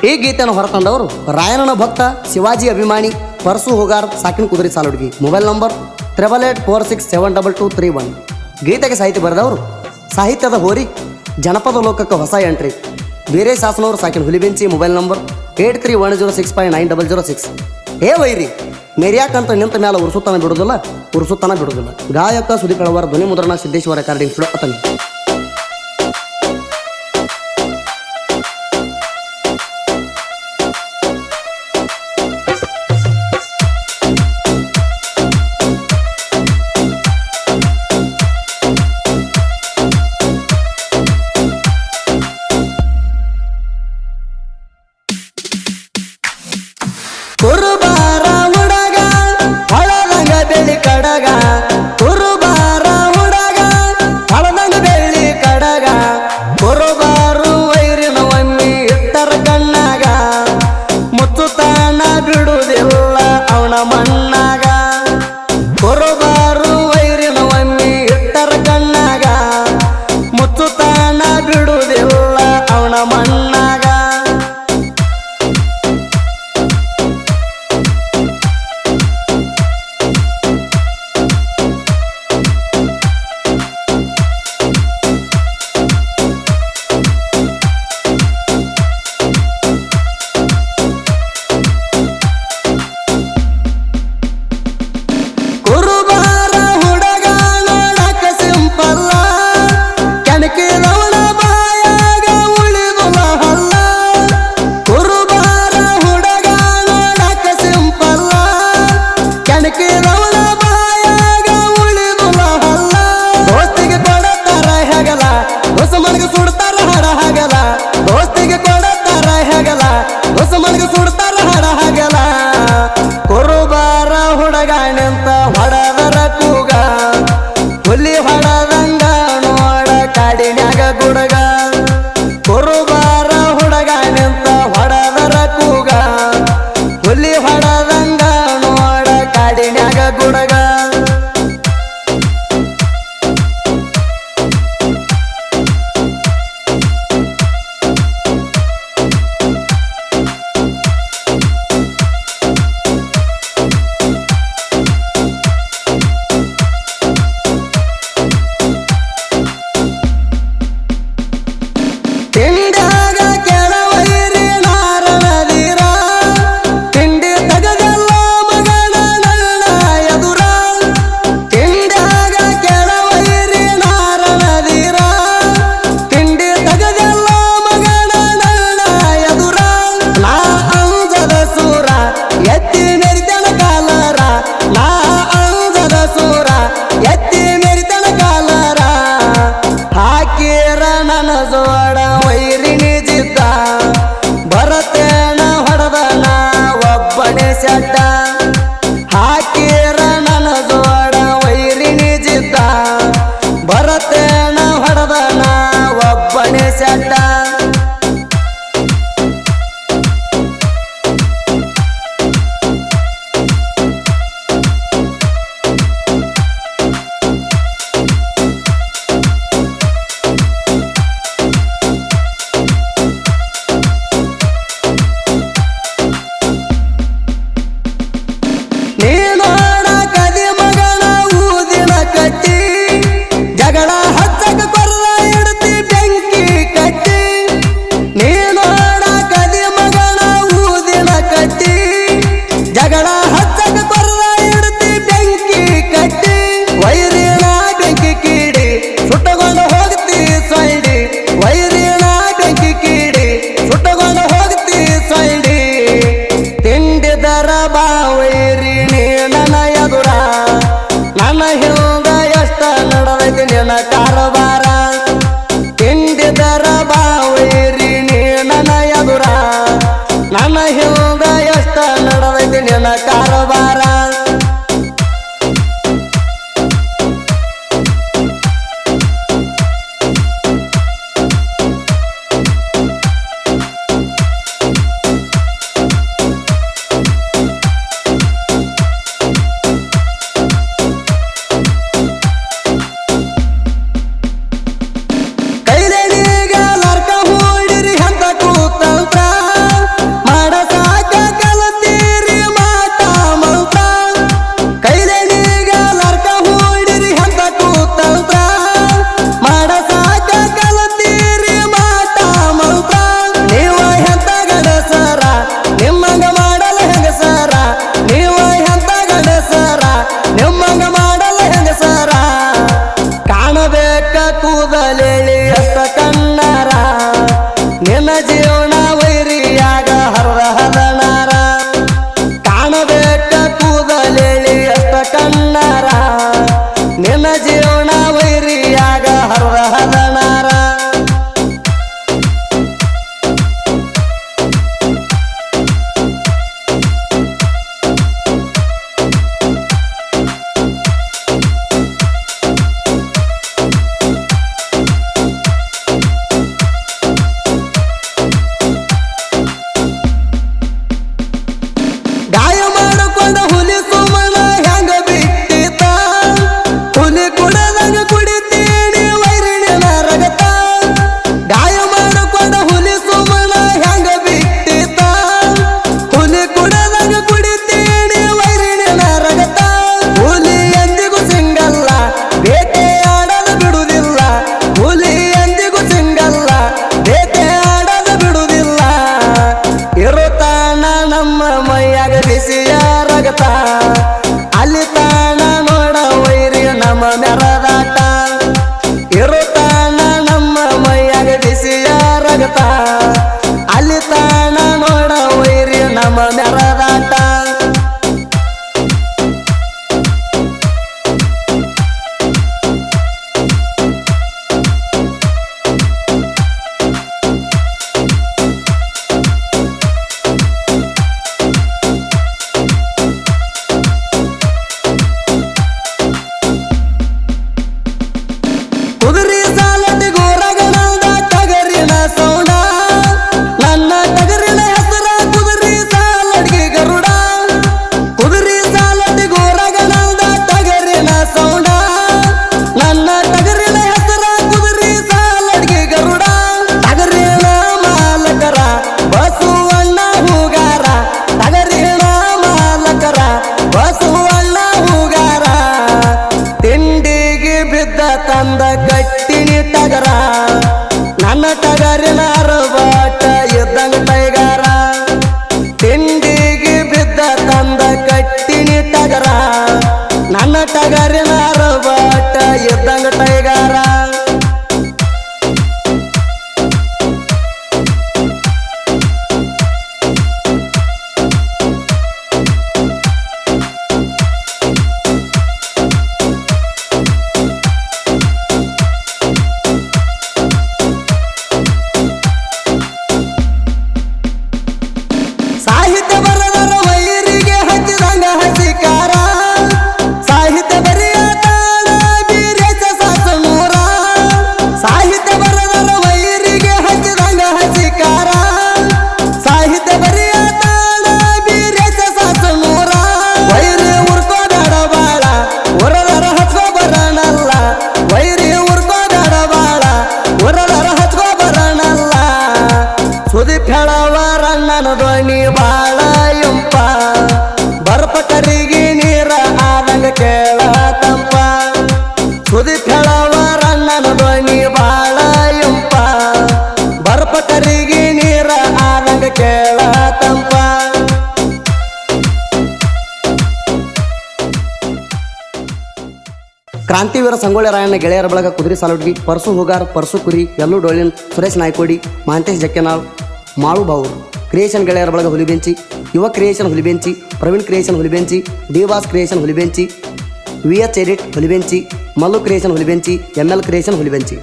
ಈ ಗೀತೆಯನ್ನು ಹೊರತಂದವರು ರಾಯಣ್ಣನ ಭಕ್ತ ಶಿವಾಜಿ ಅಭಿಮಾನಿ ಪರಸು ಹೋಗಾರ್ ಸಾಕಿನ ಕುದುರೆ ಸಾಲುಡ್ಗಿ. Mobile number 8846722231. ಗೀತೆಗೆ ಸಾಹಿತ್ಯ ಬರೆದವರು ಸಾಹಿತ್ಯದ ಹೋರಿ ಜನಪದ ಲೋಕಕ್ಕೆ ಹೊಸ ಎಂಟ್ರಿ ಬೇರೆ ಶಾಸನವರು ಸಾಕಿನ ಹುಲಿಬೆಂಚಿ. Mobile number 8310659006. ಏ ವೈರಿ ಮೇರ್ಯಾಕಂತ ನಿಂತ ಮೇಲೆ ಉರ್ಸುತ್ತಾನ ಬಿಡುದಿಲ್ಲ. ಗಾಯಕ ಸುದೀಪ್ ಅಳವಾರ ಧ್ವನಿ ಮುದ್ರಣ ಸಿದ್ದೇಶ್ವರ ರೆಕಾರ್ಡಿಂಗ್ ಸ್ಟುಡಿಯೋ ಅತನಿ. ಕುರುಬಾರ ಹುಡಗ ಹೊಳದಂಗ ಬೆಳಿ ಕಡಗ, ಕುರುಬಾರ ಹುಡಗ ಹೊಳದಂಗ ಬೆಳಿ ಜಗತ್ತ ಅಲ್ಲಿ ತಾಣ ನೋಡ ವೈರಿ ನಮ್ಮ ಮೆರದಾಟ ಕುದುರೆ ಸಾಲಟಿ ಗೋರಗಣದ ಟಗರಿನ ಸೌಂಡ ನನ್ನ ಟಗರಿನ ಹೆಸರ ಕುದುರೆ ಸಾಲಡ್ಗಿ ಗರುಡ ಕುದುರೆ ಸಾಲಟಿ ಗೋರಗಣದ ಟಗರಿನ ಸೌಂಡ ನನ್ನ ಟಗರಿನ ಹೆಸರ ಕುದುರೆ ಸಾಲಡ್ಗಿ ಗರುಡ ಟಗರಿನ ಮಾಲಕರ ಬಸವಣ್ಣ ಹೂಗಾರ ಟಗರಿನ ಮಾಲಕರ ಬಸವಣ್ಣ ಹೂಗಾರ ತಿಂಡಿಗೆ ಬಿದ್ದ ತಂದ ಕಟ್ಟಿನಿ ಟಗರ ನನ್ನ ಟಗರಿನ ಅರಬಾಟ ಇದ್ದಂಗ ಟೈಗಾರ ತಿಂಡಿಗೆ ಬಿದ್ದ ತಂದ ಕಟ್ಟಿನಿ ಟಗರ ನನ್ನ ಟಗರಿನ ಅರಬಾಟ ಇದ್ದಂಗ ಟೈಗಾರ ಸಾಹಿತ್ಯ ಬರದರ ವೈರಿಗೆ ಹಚ್ಚಿದಂಗ ಹಸಿಕಾರ ಸಾಹಿತ್ಯ ಬರೆಯ ತಾಣ ಬೀರೇಶ ಸಾಸನೂರ ಸಾಹಿತ್ಯ ಬರದರ ವೈರಿಗೆ ಹಚ್ಚಿದಂಗ ಹಸಿಕಾರ ಸಾಹಿತ್ಯ ಬರೆಯ ತಾಣ ಬೀರೇಶ ಸಾಸನೂರ ವೈರಿ ಉರ್ಕೋದಾಡ ಬಾಳ ಉರದರ ಹಚ್ಕೋ ಬರಣಲ್ಲ ವೈರಿ ಉರ್ಕೋದಾಡ ಬಾಳ ಉರದರ ಹಚ್ಕೋ ಬರಣಲ್ಲ ಸುದೀಪ್ ಹೇಳವರಣ್ಣನ ಧ್ವನಿ ಬಾಳ ಎಂಪ ಬರ್ಪ ಕರಿಗೆ ನೀರ ಆದಂಗ ಕೇಳ ತಂಪ ಸುದೀಪ್ ಹೇಳವರಣ್ಣನ ಧ್ವನಿ ಬಾಳ ಎಂಪ ಬರ್ಪ ಕರಿಗೆ ನೀರ ಆದಂಗ ಕೇಳ ತಂಪ ಕ್ರಾಂತಿವೀರ ಸಂಗೊಳ್ಳಿ ರಾಯಣ್ಣ ಗೆಳೆಯರ ಬಳಗ ಕುದುರೆ ಸಾಲುಡ್ಗಿ ಪರ್ಸು ಹುಗಾರ್ ಪರ್ಸು ಕುರಿ ಯಲ್ಲು ಡೊಳ್ಳಿನ್ ಸುರೇಶ್ ನಾಯ್ಕೋಡಿ ಮಹಾಂತೇಶ್ ಜಕ್ಕೆನಾಳ್ ಮಾಳು ಬಾವೂರು ಕ್ರಿಯೇಷನ್ ಗೆಳೆಯರ ಬಳಗ ಹುಲಿಬೆಂಚಿ ಯುವ ಕ್ರಿಯೇಷನ್ ಹುಲಿಬೆಂಚಿ ಪ್ರವೀಣ್ ಕ್ರಿಯೇಷನ್ ಹುಲಿಬೆಂಚಿ ಡಿವಾಸ್ creation Hulibenchi VH edit Hulibenchi Mallu creation Hulibenchi ML creation ಹುಲಿಬೆಂಚಿ